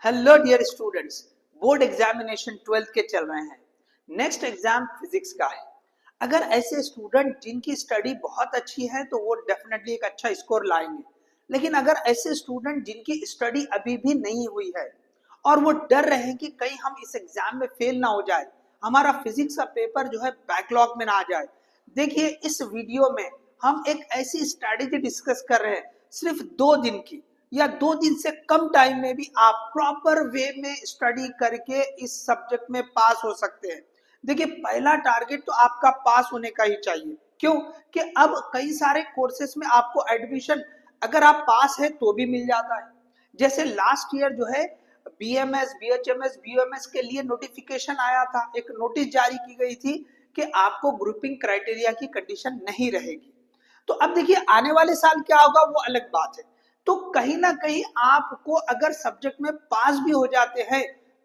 Hello dear students, board examination 12th के चल रहे हैं। नेक्स्ट एग्जाम फिजिक्स का है। अगर ऐसे स्टूडेंट जिनकी स्टडी बहुत अच्छी है तो वो डेफिनेटली एक अच्छा स्कोर लाएंगे, लेकिन अगर ऐसे स्टूडेंट जिनकी स्टडी अभी भी नहीं हुई है और वो डर रहे हैं कि कहीं हम इस एग्जाम में फेल ना हो जाए, हमारा फिजिक्स का पेपर जो है बैकलॉग में ना आ जाए, देखिए इस वीडियो में हम एक ऐसी स्ट्रैटेजी डिस्कस कर रहे हैं सिर्फ 2 दिन की, या 2 दिन से कम टाइम में भी आप प्रॉपर वे में स्टडी करके इस सब्जेक्ट में पास हो सकते हैं। देखिए पहला टारगेट तो आपका पास होने का ही चाहिए। क्यों कि अब कई सारे कोर्सेस में आपको एडमिशन अगर आप पास है तो भी मिल जाता है। जैसे लास्ट ईयर जो है बीएमएस, बीएचएमएस, बीओएमएस के लिए नोटिफिकेशन आया था, एक नोटिस जारी की गई थी कि आपको ग्रुपिंग क्राइटेरिया की कंडीशन नहीं रहेगी। तो अब देखिए आने वाले साल क्या होगा वो अलग बात है। तो कहीं ना कहीं आपको अगर सब्जेक्ट में पास भी हो जाते हैं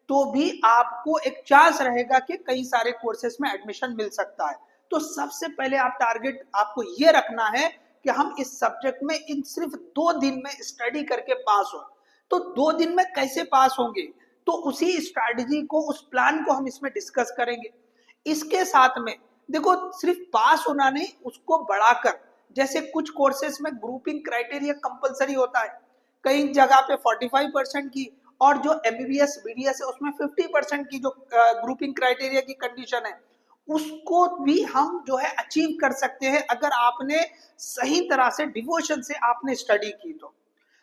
तो भी आपको एक चांस रहेगा कि कई सारे कोर्सेस में एडमिशन मिल सकता है। तो सबसे पहले आप टारगेट आपको ये रखना है कि हम इस सब्जेक्ट में इन सिर्फ 2 दिन में स्टडी करके पास हो। तो 2 दिन में कैसे पास होंगे, तो उसी स्ट्रैटेजी को, उस प्लान को हम इसमें डिस्कस करेंगे। इसके साथ में देखो सिर्फ पास होना नहीं, उसको बढ़ाकर, जैसे कुछ कोर्सेस में ग्रुपिंग क्राइटेरिया कंपलसरी होता है, कई जगह पे 45% की, और जो एमबीबीएस बीडीएस है उसमें 50% की जो ग्रुपिंग क्राइटेरिया की कंडीशन है, उसको भी हम जो है अचीव कर सकते हैं अगर आपने सही तरह से डिवोशन से आपने स्टडी की।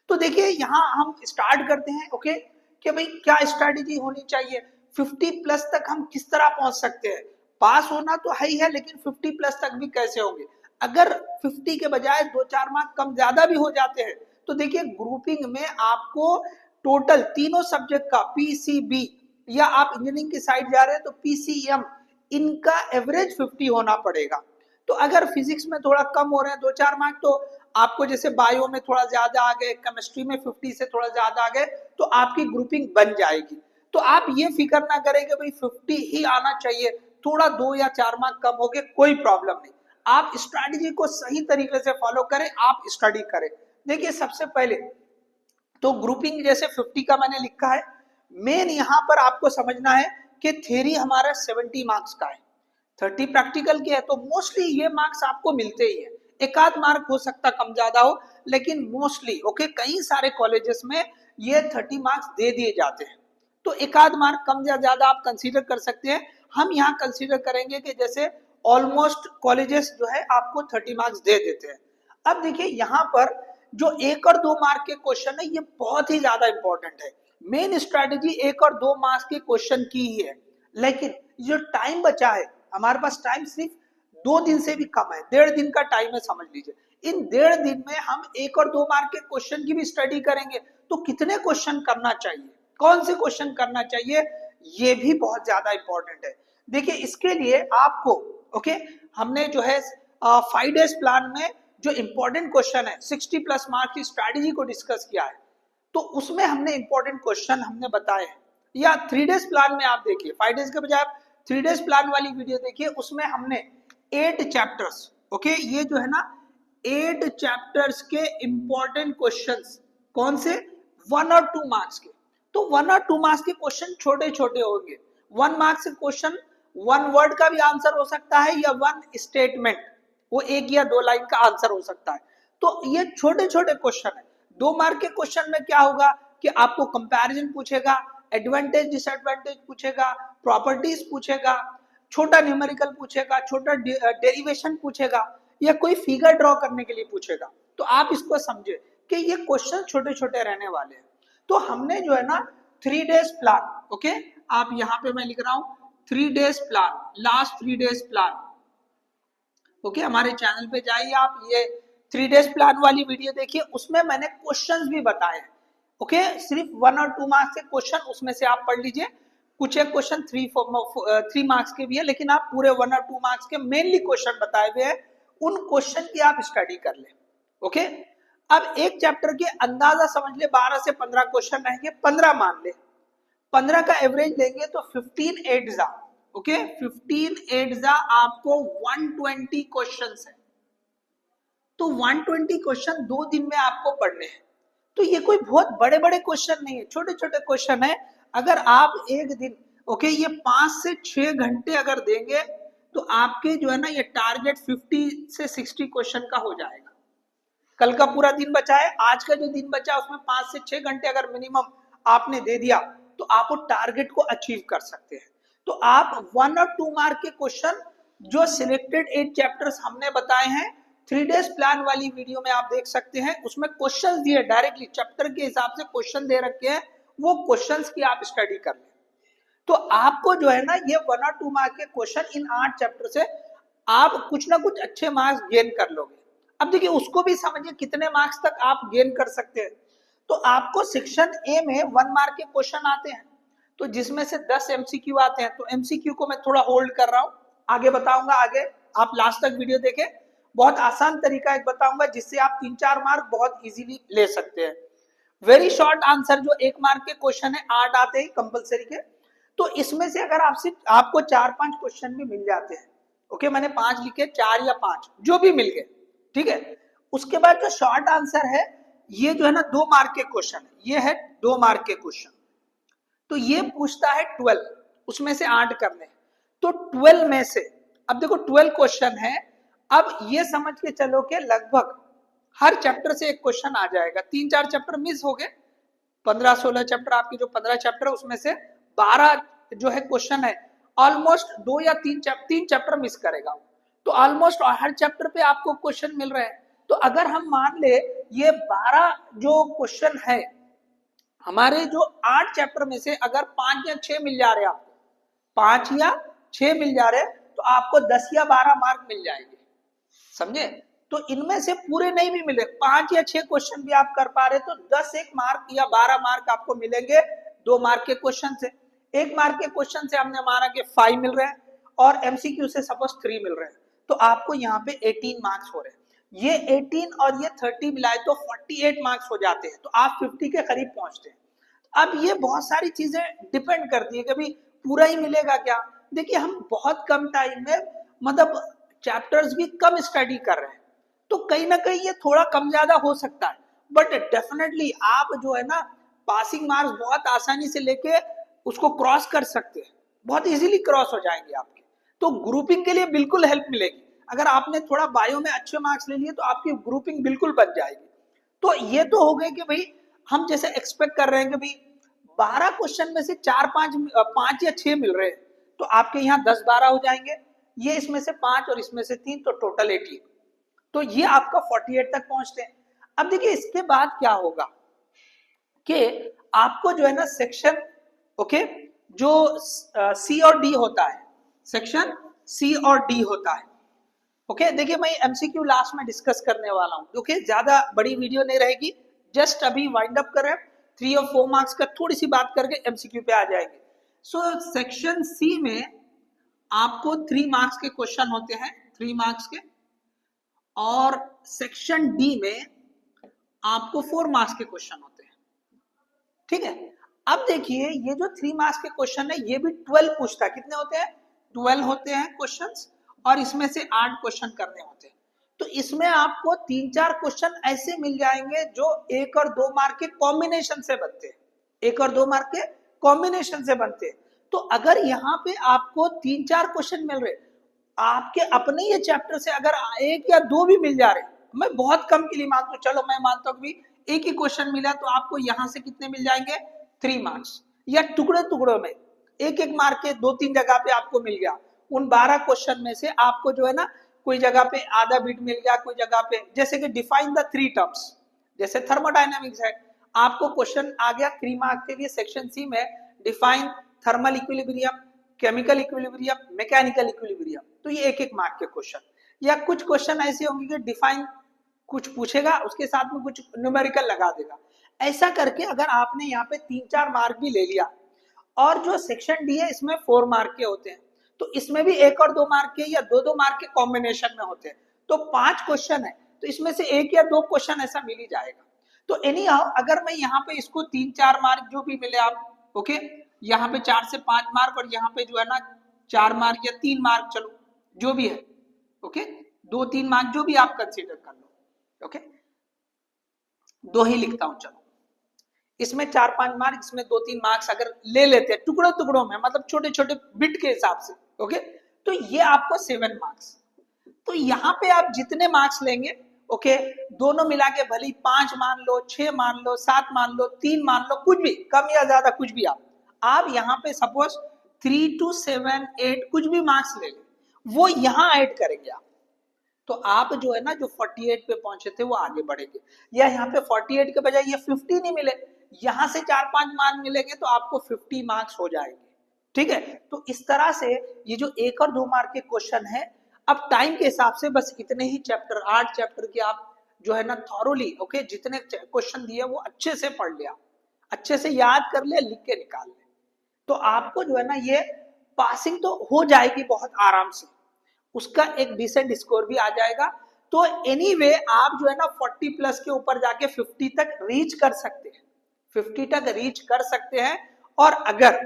तो देखिए यहाँ हम स्टार्ट करते हैं। ओके, कि भाई क्या स्ट्रैटेजी होनी चाहिए, 50+ तक हम किस तरह पहुंच सकते हैं। पास होना तो है ही है, लेकिन 50+ तक भी कैसे होंगे। अगर 50 के बजाय 2-4 मार्क कम ज्यादा भी हो जाते हैं तो देखिए ग्रुपिंग में आपको टोटल तीनों सब्जेक्ट का पीसीबी, या आप इंजीनियरिंग की साइड जा रहे हैं तो पीसीएम, इनका एवरेज 50 होना पड़ेगा। तो अगर फिजिक्स में थोड़ा कम हो रहे हैं 2-4 मार्क, तो आपको जैसे बायो में थोड़ा ज्यादा आ गए, केमिस्ट्री में 50 से थोड़ा ज्यादा आ गए, तो आपकी ग्रुपिंग बन जाएगी। तो आप ये फिक्र ना करें कि भाई 50 ही आना चाहिए, थोड़ा 2 या 4 मार्क कम हो गए कोई प्रॉब्लम नहीं। आप स्ट्रैटेजी को सही तरीके से फॉलो करें, आप स्टडी करें। देखिए सबसे पहले तो ग्रुपिंग जैसे 50 का मैंने लिखा है, मेन यहाँ पर आपको समझना है कि थ्योरी हमारा 70 मार्क्स का है, 30 प्रैक्टिकल के है, तो मोस्टली ये मार्क्स आपको मिलते ही है। एक आध मार्क हो सकता कम ज्यादा हो, लेकिन मोस्टली ओके कई सारे कॉलेजेस में ये 30 मार्क्स दे दिए जाते हैं। तो एक आध मार्क कम या ज्यादा आप कंसीडर कर सकते हैं। हम यहाँ कंसीडर करेंगे कि जैसे ऑलमोस्ट कॉलेजेस जो है आपको 30 मार्क्स दे देते हैं। अब देखिए यहाँ पर जो 1 और 2 मार्क के क्वेश्चन है ये बहुत ही ज्यादा इंपॉर्टेंट है। मेन स्ट्रैटेजी 1 और 2 मार्क्स के क्वेश्चन की ही है, लेकिन जो टाइम बचा है, हमारे पास टाइम सिर्फ 2 दिन से भी कम है, 1.5 दिन का टाइम है समझ लीजिए। इन 1.5 दिन में हम 1 और 2 मार्क के क्वेश्चन की भी स्टडी करेंगे। तो कितने क्वेश्चन करना चाहिए, कौन से क्वेश्चन करना चाहिए, ये भी बहुत ज्यादा इंपॉर्टेंट है। देखिए इसके लिए आपको ओके हमने जो है 5 डेज प्लान में जो इंपॉर्टेंट क्वेश्चन है 60+ मार्क की स्ट्रैटेजी को डिस्कस किया है, तो उसमें हमने इंपॉर्टेंट क्वेश्चन हमने बताए हैं। या 3 डेज प्लान में आप देखिए, 5 डेज के बजाय आप 3 डेज प्लान वाली वीडियो देखिए, उसमें हमने 8 चैप्टर्स, ओके ये जो है ना 8 चैप्टर्स के इंपॉर्टेंट क्वेश्चंस, कौन से, 1 और 2 मार्क्स के। तो 1 और 2 मार्क्स के क्वेश्चन छोटे छोटे होंगे। 1 मार्क्स के क्वेश्चन 1 वर्ड का भी आंसर हो सकता है, या 1 स्टेटमेंट, वो 1 या 2 लाइन का आंसर हो सकता है। तो ये छोटे छोटे क्वेश्चन है। 2 मार्क के क्वेश्चन में क्या होगा कि आपको कंपैरिजन पूछेगा, एडवांटेज डिसएडवांटेज पूछेगा, प्रॉपर्टीज पूछेगा, छोटा न्यूमेरिकल पूछेगा, छोटा डेरिवेशन पूछेगा, या कोई फिगर ड्रॉ करने के लिए पूछेगा। तो आप इसको समझे कि ये क्वेश्चन छोटे छोटे रहने वाले हैं। तो हमने जो है ना 3 डेज प्लान, ओके आप यहाँ पे मैं लिख रहा हूँ 3 days plan, last 3 days plan, okay हमारे चैनल पे जाइए आप, ये 3 डेज प्लान वाली वीडियो देखिए, उसमें मैंने क्वेश्चंस भी बताए हैं। ओके सिर्फ 1 और 2 मार्क्स के क्वेश्चन उसमें से आप पढ़ लीजिए, कुछ एक क्वेश्चन 3 मार्क्स के भी है, लेकिन आप पूरे 1 और 2 मार्क्स के मेनली क्वेश्चन बताए हुए हैं, उन क्वेश्चन की आप स्टडी कर ले। ओके अब एक चैप्टर के अंदाजा समझ ले 12 से 15 क्वेश्चन रहेंगे, 15 मान ले, 15 का एवरेज लेंगे तो 15 8 जा, ओके 15 8 जा आपको 120 क्वेश्चन है। तो 120 क्वेश्चन 2 दिन में आपको पढ़ने हैं। तो ये कोई बहुत बड़े बड़े क्वेश्चन नहीं है, छोटे छोटे क्वेश्चन है। अगर आप एक दिन ओके ये 5 से 6 घंटे अगर देंगे तो आपके जो है ना ये टारगेट 50 से 60 क्वेश्चन का हो जाएगा। कल का पूरा दिन बचा है, आज का जो दिन बचा उसमें 5 से 6 घंटे अगर मिनिमम आपने दे दिया तो आप वो टारगेट को अचीव कर सकते हैं। तो आप 1 और 2 मार्क के क्वेश्चन जो सिलेक्टेड 8 चैप्टर्स हमने बताए हैं 3 डेज प्लान वाली वीडियो में आप देख सकते हैं, उसमें क्वेश्चंस दिए डायरेक्टली चैप्टर के हिसाब से क्वेश्चन दे रखे हैं, वो क्वेश्चंस की आप स्टडी कर लें। तो आपको जो है ना ये 1 और 2 मार्क के क्वेश्चन इन 8 चैप्टर से आप कुछ ना कुछ अच्छे मार्क्स गेन कर लोगे। अब देखिए उसको भी समझिए कितने मार्क्स तक आप गेन कर सकते हैं। तो आपको सेक्शन ए में 1 मार्क के क्वेश्चन आते हैं, तो जिसमें से 10 एमसीक्यू आते हैं। तो एमसीक्यू को मैं थोड़ा होल्ड कर रहा हूं, आगे बताऊंगा। आगे आप लास्ट तक वीडियो देखें, बहुत आसान तरीका एक बताऊंगा जिससे आप 3-4 मार्क बहुत इजीली ले सकते हैं। वेरी शॉर्ट आंसर जो 1 मार्क के क्वेश्चन है 8 आते हैं कंपलसरी के। तो इसमें से अगर आपको 4-5 क्वेश्चन भी मिल जाते हैं, ओके मैंने 5 लिखे, 4 या 5 जो भी मिल गए, ठीक है। उसके बाद जो शॉर्ट आंसर है ये जो है ना 2 मार्क के क्वेश्चन है, ये है 2 मार्क के क्वेश्चन। तो ये पूछता है 12, उसमें से 8 करने। तो 12 में से अब देखो 12 क्वेश्चन है, अब ये समझ के चलो कि लगभग हर चैप्टर से एक क्वेश्चन आ जाएगा। 3-4 चैप्टर मिस हो गए, 15-16 चैप्टर आपकी जो 15 चैप्टर उसमें से 12 जो है क्वेश्चन है, ऑलमोस्ट 2 या 3 चैप्टर मिस करेगा। तो ऑलमोस्ट हर चैप्टर पे आपको क्वेश्चन मिल रहे हैं। तो अगर हम मान ले ये 12 जो क्वेश्चन है हमारे जो 8 चैप्टर में से अगर 5 या 6 मिल जा रहे हैं आपको, 5 या 6 मिल जा रहे हैं, तो आपको 10 या 12 मार्क मिल जाएंगे, समझे। तो इनमें से पूरे नहीं भी मिले, 5 या 6 क्वेश्चन भी आप कर पा रहे तो 10 मार्क या 12 मार्क आपको मिलेंगे 2 मार्क के क्वेश्चन से। 1 मार्क के क्वेश्चन से हमने माना कि 5 मिल रहे हैं और एमसीक्यू से सपोज 3 मिल रहे हैं, तो आपको यहाँ पे 18 मार्क्स हो रहे हैं। ये 18 और ये 30 मिलाए तो 48 मार्क्स हो जाते हैं, तो आप 50 के करीब पहुंचते हैं। अब ये बहुत सारी चीजें डिपेंड करती है कि भाई पूरा ही मिलेगा क्या। देखिए हम बहुत कम टाइम में मतलब चैप्टर्स भी कम स्टडी कर रहे हैं, तो कहीं ना कहीं ये थोड़ा कम ज्यादा हो सकता है, बट डेफिनेटली आप जो है ना पासिंग मार्क्स बहुत आसानी से लेके उसको क्रॉस कर सकते हैं, बहुत इजीली क्रॉस हो जाएंगे आपके। तो ग्रुपिंग के लिए बिल्कुल हेल्प मिलेगी। अगर आपने थोड़ा बायो में अच्छे मार्क्स ले लिए तो आपकी ग्रुपिंग बिल्कुल बन जाएगी। तो ये तो हो गए कि भाई हम जैसे एक्सपेक्ट कर रहे हैं कि भाई 12 क्वेश्चन में से 5 या 6 मिल रहे हैं, तो आपके यहाँ 10-12 हो जाएंगे, ये इसमें से 5 और इसमें से 3, तो टोटल 18। तो ये आपका 48 तक पहुंचते हैं। अब देखिए इसके बाद क्या होगा कि आपको जो है ना सेक्शन ओके जो सी और डी होता है, सेक्शन सी और डी होता है, ओके। देखिए मैं एमसीक्यू लास्ट में डिस्कस करने वाला हूं, ओके ज्यादा बड़ी वीडियो नहीं रहेगी, जस्ट अभी वाइंड अप कर रहे हैं, 3 और 4 मार्क्स का थोड़ी सी बात करके एमसीक्यू पे आ जाएंगे। सो सेक्शन सी में आपको 3 मार्क्स के क्वेश्चन होते हैं, 3 मार्क्स के, और सेक्शन डी में आपको 4 मार्क्स के क्वेश्चन होते हैं, ठीक है। अब देखिए ये जो 3 मार्क्स के क्वेश्चन है ये भी 12 पूछता है, कितने होते हैं 12 होते हैं क्वेश्चंस, और इसमें से 8 क्वेश्चन करने होते हैं। तो इसमें आपको 3-4 क्वेश्चन ऐसे मिल जाएंगे जो 1 और 2 मार्क के कॉम्बिनेशन से बनते हैं, 1 और 2 मार्क के कॉम्बिनेशन से बनते हैं। तो अगर यहाँ पे आपको 3-4 क्वेश्चन मिल रहे, आपके अपने ये चैप्टर से अगर 1 या 2 भी मिल जा रहे, मैं बहुत कम के लिए मानता हूँ, चलो मैं मानता हूँ कि 1 ही क्वेश्चन मिला तो आपको यहाँ से कितने मिल जाएंगे 3 मार्क्स, या टुकड़े टुकड़ों में 1-1 मार्क के 2-3 जगह पे आपको मिल गया। उन 12 क्वेश्चन में से आपको जो है ना कोई जगह पे आधा बिट मिल गया, कोई जगह पे जैसे कि डिफाइन द 3 टर्म्स, जैसे थर्मोडायनामिक्स है, आपको क्वेश्चन आ गया 3 मार्क के लिए सेक्शन सी में, define thermal equilibrium, chemical equilibrium, mechanical equilibrium, तो ये 1-1 मार्क के क्वेश्चन। या कुछ क्वेश्चन ऐसे होंगे कि डिफाइन कुछ पूछेगा उसके साथ में कुछ न्यूमेरिकल लगा देगा। ऐसा करके अगर आपने यहाँ पे 3-4 मार्क भी ले लिया, और जो सेक्शन डी है इसमें 4 मार्क के होते हैं, तो इसमें भी 1 और 2 मार्क के या 2-2 मार्क के कॉम्बिनेशन में होते हैं, तो 5 क्वेश्चन है, तो इसमें से 1 या 2 क्वेश्चन ऐसा मिल ही जाएगा। तो एनी हाउ अगर मैं यहाँ पे इसको 3-4 मार्क जो भी मिले आप ओके, यहाँ पे 4 से 5 मार्क और यहाँ पे जो है ना 4 मार्क या 3 मार्क, चलो जो भी है ओके, 2-3 मार्क जो भी आप कंसीडर कर लो, ओके 2 ही लिखता हूं चलो। इसमें 4-5 मार्क, इसमें 2-3 मार्क्स अगर ले लेते हैं टुकड़ों टुकड़ों में, मतलब छोटे छोटे बिट के हिसाब से, ओके, तो ये आपको 7 मार्क्स। तो यहाँ पे आप जितने मार्क्स लेंगे, ओके, दोनों मिला के भले 5 मान लो, 6 मान लो, 7 मान लो, 3 मान लो, कुछ भी कम या ज्यादा कुछ भी आप यहाँ पे सपोज 3 to 7, 8 कुछ भी मार्क्स ले लें, वो यहाँ ऐड करेंगे आप, तो आप जो है ना जो 48 पे पहुंचे थे वो आगे बढ़ेंगे। या यहाँ पे 48 के बजाय ये 50 नहीं मिले, यहाँ से 4-5 मार्क्स मिलेंगे तो आपको 50 मार्क्स हो जाएंगे, ठीक है। तो इस तरह से ये जो 1 और 2 मार्क के क्वेश्चन है, अब टाइम के हिसाब से बस इतने ही चैप्टर, 8 चैप्टर के आप जो है ना थॉरोली, ओके, जितने क्वेश्चन दिए वो अच्छे से पढ़ लिया, अच्छे से याद कर ले, लिख के निकाल ले, तो आपको जो है ना ये पासिंग तो हो जाएगी बहुत आराम से, उसका एक डिसेंट स्कोर भी आ जाएगा। तो एनीवे आप जो है ना 40 प्लस के ऊपर जाके 50 तक रीच कर सकते हैं, 50 तक रीच कर सकते हैं। और अगर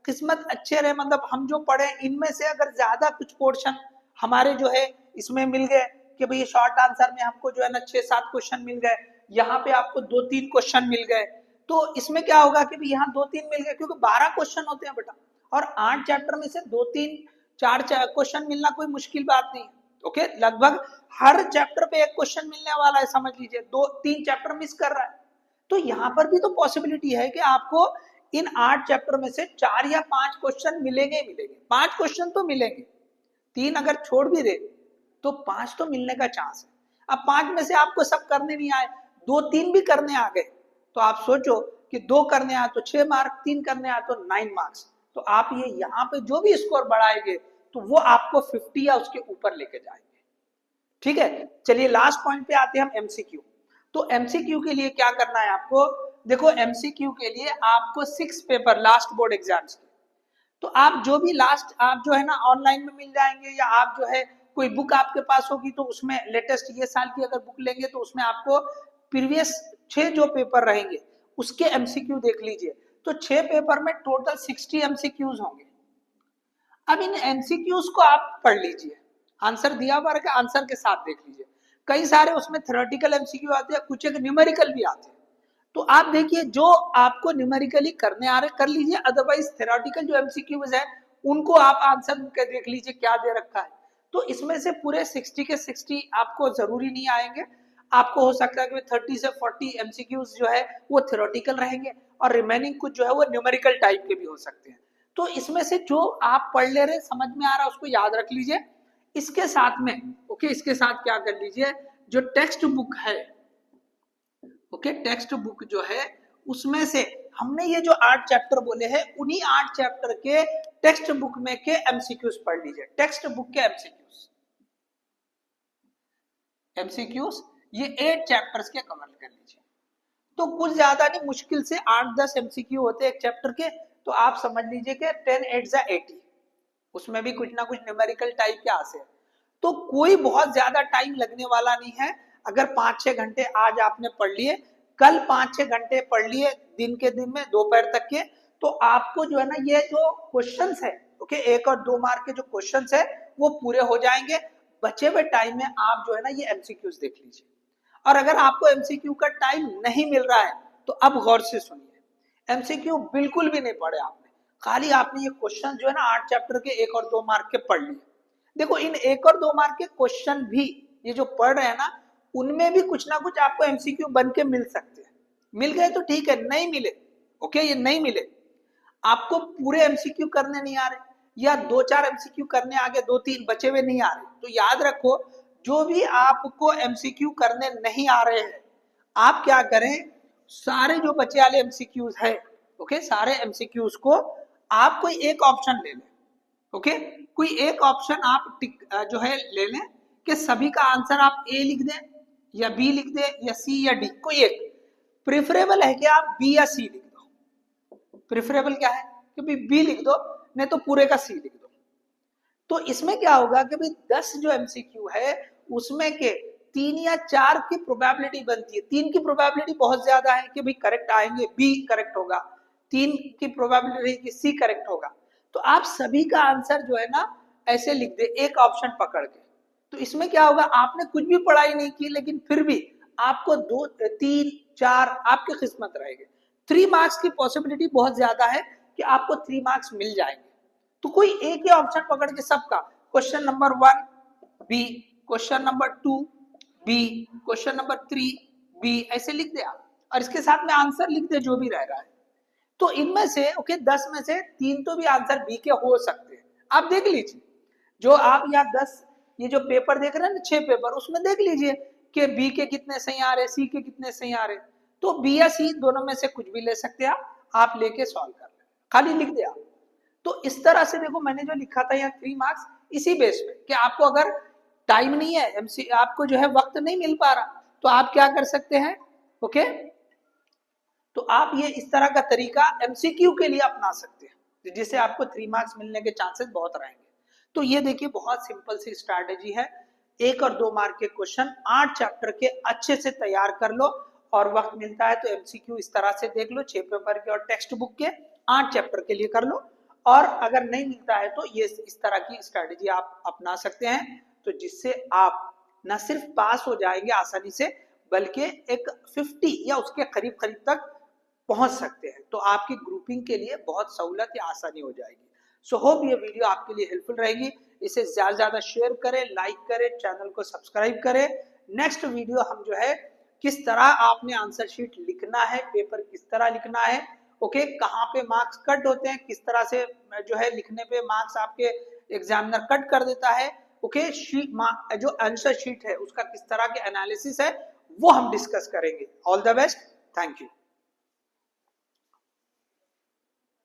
किस्मत अच्छे रहे, मतलब हम जो पढ़े इनमें से अगर ज्यादा कुछ पोर्शन हमारे जो है इसमें मिल गए कि भाई शॉर्ट आंसर में हमको जो है ना 6-7 क्वेश्चन मिल गए, यहाँ पे आपको 2-3 क्वेश्चन मिल गए, तो इसमें क्या होगा कि भाई यहाँ 2-3 मिल गए, क्योंकि 12 क्वेश्चन होते हैं बेटा, और 8 चैप्टर में से 2-3-4 क्वेश्चन मिलना कोई मुश्किल बात नहीं, ओके, लगभग हर चैप्टर पे एक क्वेश्चन मिलने वाला है, समझ लीजिए 2-3 चैप्टर मिस कर रहा है, तो यहाँ पर भी तो पॉसिबिलिटी है कि आपको इन 8 चैप्टर में से 4 या 5 क्वेश्चन मिलेंगे, 5 क्वेश्चन तो मिलेंगे, 3 अगर छोड़ भी दे तो 5 तो मिलने का चांस है। अब 5 में से आपको सब करने नहीं आए, 2-3 भी करने आ गए, तो आप सोचो कि 2 करने आए तो 6 मार्क, 3 करने आए तो 9 मार्क्स, तो आप ये यहाँ पे जो भी स्कोर बढ़ाएंगे तो वो आपको 50 या उसके ऊपर लेके जाएंगे, ठीक है। चलिए लास्ट पॉइंट पे आते हैं हम, एमसीक्यू। तो एमसीक्यू के लिए क्या करना है आपको, देखो एमसीक्यू के लिए आपको 6 पेपर लास्ट बोर्ड एग्जाम्स के, तो आप जो भी लास्ट आप जो है ना ऑनलाइन में मिल जाएंगे, या आप जो है कोई बुक आपके पास होगी तो उसमें लेटेस्ट ये साल की अगर बुक लेंगे तो उसमें आपको प्रीवियस 6 जो पेपर रहेंगे उसके एमसीक्यू देख लीजिए, तो 6 पेपर में टोटल 60 एमसीक्यूज होंगे। अब इन एमसीक्यूज को आप पढ़ लीजिए, आंसर दिया हुआ है, आंसर के साथ देख लीजिए, कई सारे उसमें थ्योरेटिकल एमसीक्यू आते हैं, कुछ एक न्यूमेरिकल भी आते हैं, तो आप देखिए जो आपको न्यूमेरिकली करने आ रहे कर लीजिए, अदरवाइज थ्योरेटिकल जो एमसीक्यूज है उनको आप आंसर के देख लीजिए क्या दे रखा है। तो इसमें से पूरे 60 के 60 आपको जरूरी नहीं आएंगे, आपको हो सकता है कि 30 से 40 एमसीक्यूज जो है वो थ्योरेटिकल रहेंगे, और रिमेनिंग कुछ जो है वो न्यूमेरिकल टाइप के भी हो सकते हैं। तो इसमें से जो आप पढ़ ले रहे समझ में आ रहा है उसको याद रख लीजिए, इसके साथ में ओके, इसके साथ क्या कर लीजिए, जो टेक्स्ट बुक है, ओके, टेक्स्ट बुक जो है उसमें से हमने ये जो 8 चैप्टर बोले हैं उन्हीं 8 चैप्टर के टेक्स्ट बुक में के एमसीक्यूज पढ़ लीजिए, टेक्स्ट बुक के एमसीक्यूज ये 8 चैप्टर्स के कवर कर लीजिए। तो कुछ ज्यादा नहीं, मुश्किल से 8-10 एमसीक्यू होते हैं एक चैप्टर के, तो आप समझ लीजिए कि 10×8 = 80, उसमें भी कुछ ना कुछ न्यूमेरिकल टाइप के आसे, तो कोई बहुत ज्यादा टाइम लगने वाला नहीं है। अगर 5-6 घंटे आज आपने पढ़ लिए, कल 5-6 घंटे पढ़ लिए दिन के दिन में दोपहर तक के, तो आपको जो है ना ये जो क्वेश्चंस है, ओके, 1 और 2 मार्क के जो क्वेश्चंस है वो पूरे हो जाएंगे। बचे हुए टाइम में आप जो है ना ये एमसीक्यूज देख लीजिए, और अगर आपको एमसीक्यू का टाइम नहीं मिल रहा है तो अब गौर से सुनिए, एमसीक्यू बिल्कुल भी नहीं पढ़े आपने, खाली आपने ये क्वेश्चन जो है ना 8 चैप्टर के 1 और 2 मार्क के पढ़ लिए। देखो इन 1 और 2 मार्क के क्वेश्चन भी ये जो पढ़ रहे हैं ना, उनमें भी कुछ ना कुछ आपको एमसीक्यू बन के मिल सकते हैं, मिल गए तो ठीक है, नहीं मिले ओके, ये नहीं मिले, आपको पूरे एमसीक्यू करने नहीं आ रहे, या 2-4 एमसीक्यू करने आगे 2-3 बचे हुए नहीं आ रहे, तो याद रखो जो भी आपको एमसीक्यू करने नहीं आ रहे हैं, आप क्या करें, सारे जो बचे वाले एमसीक्यूज है, ओके, सारे एमसीक्यूज को आप कोई एक ऑप्शन ले लें, ओके, कोई एक ऑप्शन आप जो है ले लें कि सभी का आंसर आप ए लिख दें या बी लिख दें या सी या डी, कोई एक, प्रेफरेबल है कि आप बी या सी लिख दो, प्रेफरेबल क्या है कि भाई बी लिख दो, नहीं तो पूरे का सी लिख दो। तो इसमें क्या होगा कि भाई 10 जो एमसीक्यू है उसमें के 3 या 4 की प्रोबेबिलिटी बनती है, 3 की प्रोबेबिलिटी बहुत ज्यादा है कि भाई करेक्ट आएंगे, बी करेक्ट होगा, 3 की प्रोबेबिलिटी कि सी करेक्ट होगा, तो आप सभी का आंसर जो है ना ऐसे लिख दे एक ऑप्शन पकड़ के। तो इसमें क्या होगा, आपने कुछ भी पढ़ाई नहीं की लेकिन फिर भी आपको 2-3-4 आपकी किस्मत रहेगी, 3 मार्क्स की पॉसिबिलिटी बहुत ज्यादा है कि आपको 3 मार्क्स मिल जाएंगे। तो कोई एक ही ऑप्शन पकड़ के सबका question number 1 B, question number 2 B, question number 3 B, ऐसे लिख दे आप और इसके साथ में आंसर लिख दे जो भी रह रहा है। तो इनमें से ओके 10 में से 3 तो भी आंसर बी के हो सकते हैं। आप देख लीजिए, जो आप यहाँ 10 ये जो पेपर देख रहे हैं ना 6 पेपर, उसमें देख लीजिए कि बी के कितने सही आ रहे, सी के कितने सही आ रहे। तो बी या सी दोनों में से कुछ भी ले सकते हैं आप लेके सॉल्व कर ले, खाली लिख दे आप। तो इस तरह से देखो मैंने जो लिखा था यहाँ 3 मार्क्स इसी बेस पे कि आपको अगर टाइम नहीं है, एमसी आपको जो है वक्त नहीं मिल पा रहा, तो आप क्या कर सकते हैं, ओके तो आप ये इस तरह का तरीका एमसीक्यू के लिए अपना सकते हैं जिससे आपको 3 मार्क्स मिलने के चांसेस बहुत रहेंगे। तो ये देखिए बहुत सिंपल सी स्ट्रैटेजी है। 1 और 2 मार्क के क्वेश्चन 8 चैप्टर के अच्छे से तैयार कर लो और वक्त मिलता है तो एमसीक्यू इस तरह से देख लो, 6 पेपर के और टेक्स्ट बुक के 8 चैप्टर के लिए कर लो। और अगर नहीं मिलता है तो ये इस तरह की स्ट्रैटेजी आप अपना सकते हैं, तो जिससे आप न सिर्फ पास हो जाएंगे आसानी से बल्कि एक 50 या उसके करीब करीब तक पहुंच सकते हैं। तो आपकी ग्रुपिंग के लिए बहुत सहूलत या आसानी हो जाएगी। सो होप ये वीडियो आपके लिए हेल्पफुल रहेगी। इसे ज्यादा ज्यादा शेयर करें, लाइक करें, चैनल को सब्सक्राइब करें। नेक्स्ट वीडियो हम जो है किस तरह आपने आंसर शीट लिखना है, पेपर किस तरह लिखना है, ओके कहाँ पे मार्क्स कट होते हैं, किस तरह से जो है लिखने पे मार्क्स आपके एग्जामिनर कट कर देता है, ओके शीट जो आंसर शीट है उसका किस तरह के एनालिसिस है वो हम डिस्कस करेंगे। All the best, thank you.